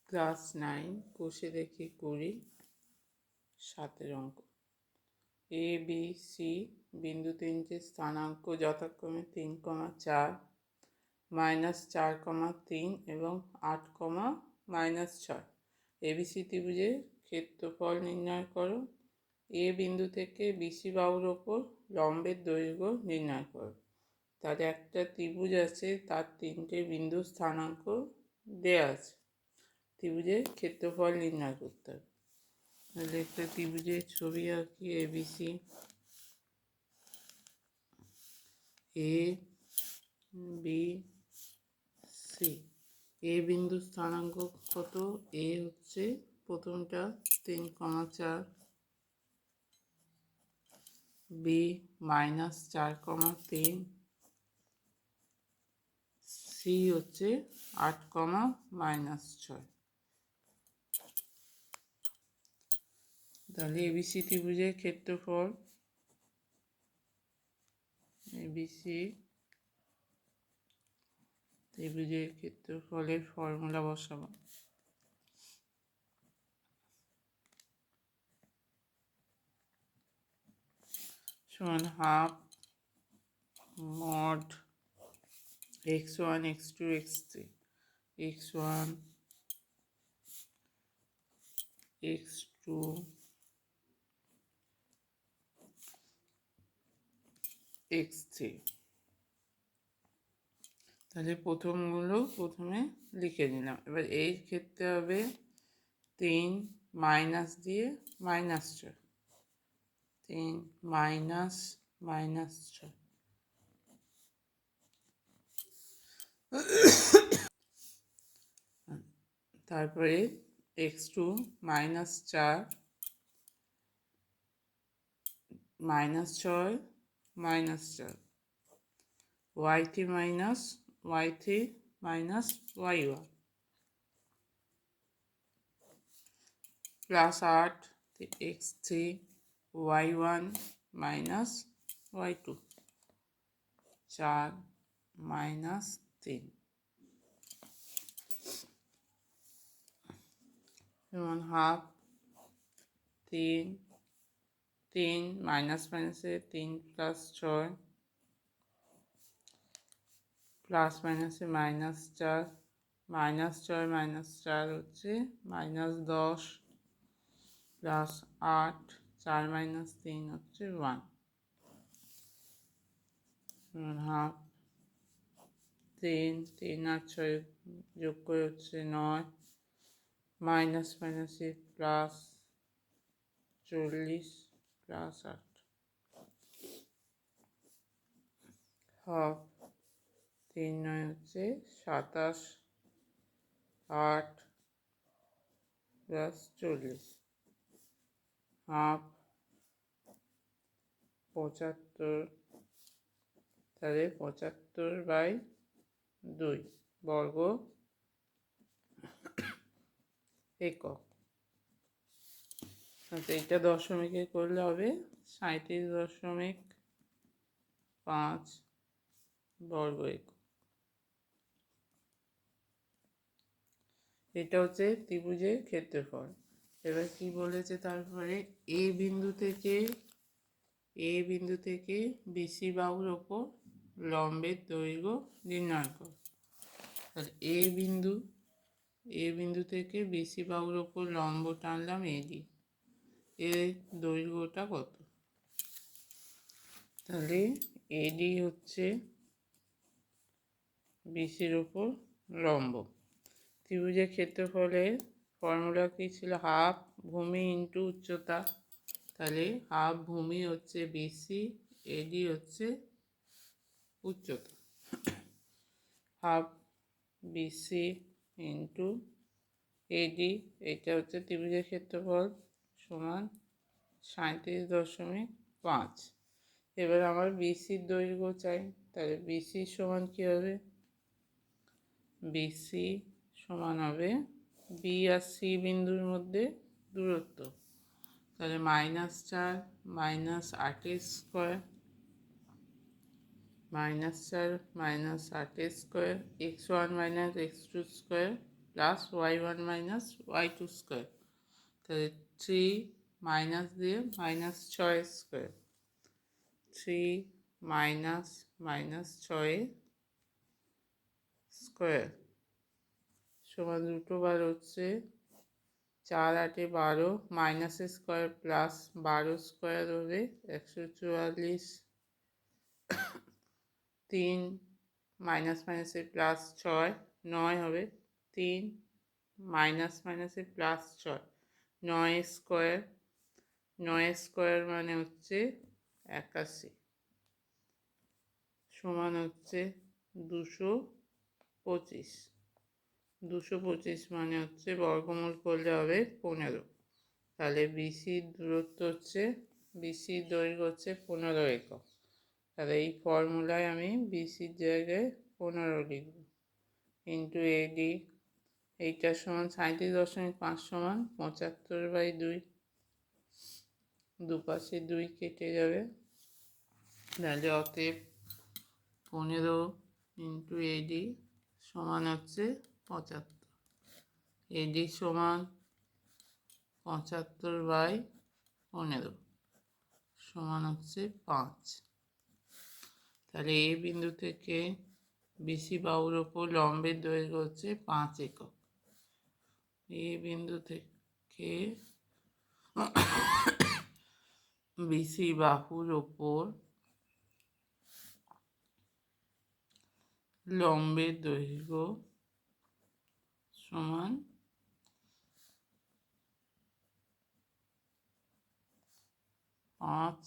Class 9 কোষে দেখি করি 7 অঙ্ক। এ বি সি বিন্দু তিনটে স্থানাঙ্ক যথাক্রমে 3,4 -4,3 এবং 8,-6। এবিসি ত্রিভুজের ক্ষেত্রফল নির্ণয় করো। এ বিন্দু থেকে বিসি বাহুর ওপর লম্বের দৈর্ঘ্য নির্ণয় করো। তাহলে একটা ত্রিভুজ আছে, তার তিনটে বিন্দু স্থানাঙ্ক দেয়া আছে, ত্রিভুজের ক্ষেত্রফল নির্ণয় করতে হবে। তাহলে একটা ত্রিভুজের ছবি আঁকি। ABC, A B C. এ বিন্দু স্থানাঙ্ক কত? এ হচ্ছে প্রথমটা 3,4, বি -4,3, সি হচ্ছে 8,-6। তাহলে এবিসি ত্রিভুজের ক্ষেত্রফল, এবিসি ত্রিভুজের ক্ষেত্রফলের ফর্মুলা বসাবো। সমান half mod x1 x2 x3, x1 x2 x3। তাহলে প্রথমে লিখে নিলাম। এবার এই ক্ষেত্রে হবে 3 মাইনাস দিয়ে -6, 3 -6। তারপরে x2 -4 -6 -4, y3 y1 plus 8 x3 y1 y2, 4 -3 যেমন হাফ 3 মাইনাস 3 প্লাস 6 প্লাস মাইনাসে -4, -6 হচ্ছে -10 প্লাস 8, 4 -3 হচ্ছে 1, হাফ 3 আর 6 যোগ করে হচ্ছে 9, মাইনাস প্লাস 40 প্লাস 8, হাফ 3 9 হচ্ছে 27, 8 প্লাস 40, হাফ 75। তাহলে 75/2 বর্গ একক। আচ্ছা, এটা দশমিকে করলে হবে 37.5 বর্গ একক। এটা হচ্ছে ত্রিভুজের ক্ষেত্রফল। এবার কি বলেছে, তারপরে এ বিন্দু থেকে বিসি বাহুর ওপর লম্বের দৈর্ঘ্য নির্ণয় কর। তাহলে এ বিন্দু থেকে বিসি বাহুর ওপর লম্ব টানলাম এডি, এর দৈর্ঘ্যটা কত? তাহলে এডি হচ্ছে বিসির ওপর লম্ব। ত্রিভুজের ক্ষেত্রফলের ফর্মুলা কি ছিল? হাফ ভূমি ইন্টু উচ্চতা। তাহলে হাফ ভূমি হচ্ছে বিসি, এডি হচ্ছে উচ্চতা। হাফ বিসি ইন্টু এডি, এটা হচ্ছে ত্রিভুজের ক্ষেত্রফল, সমান 37.5। এবার আমার বিসির দৈর্ঘ্য চাই। তাহলে বিসি সমান কী হবে? বিসি সমান হবে বি আর সি বিন্দুর মধ্যে দূরত্ব। তাহলে -4 -8 square, -4 -8 square, x1 - x2 square plus y1 minus y2 square. তাহলে 3 মাইনাস দিয়ে -6 স্কোয়ার, 3 মাইনাস -6 স্কোয়ার সমান দুটো বার হচ্ছে 4 8 12, মাইনাসের স্কোয়ার প্লাস 12 স্কোয়ার হবে 144, 3 মাইনাস মাইনাসে প্লাস 6 9 হবে, 3 মাইনাস মাইনাসে প্লাস 6 9 স্কোয়ার, 9 স্কোয়ার মানে হচ্ছে 81 সমান হচ্ছে 225। 225 মানে হচ্ছে বর্গমূল করলে হবে 15। তাহলে বিসির দূরত্ব হচ্ছে, বিসির দৈর্ঘ্য হচ্ছে 15 একক। তাহলে এই ফর্মুলায় আমি বিসির জায়গায় 15 লিখব, ইন্টু এডি, এইটার সমান 37.5 সমান 75/2, দুপাশে 2 কেটে যাবে। তাহলে অতএব 15 ইন্টু এডি সমান হচ্ছে 75। এডি সমান 75/15 সমান হচ্ছে 5। তাহলে এ বিন্দু থেকে বিসি বাহুর ওপর লম্বের দৈর্ঘ্য হচ্ছে 5 একক। এ বিন্দু থেকে বিসি বাহুর ওপর লম্বের দৈর্ঘ্য সমান 5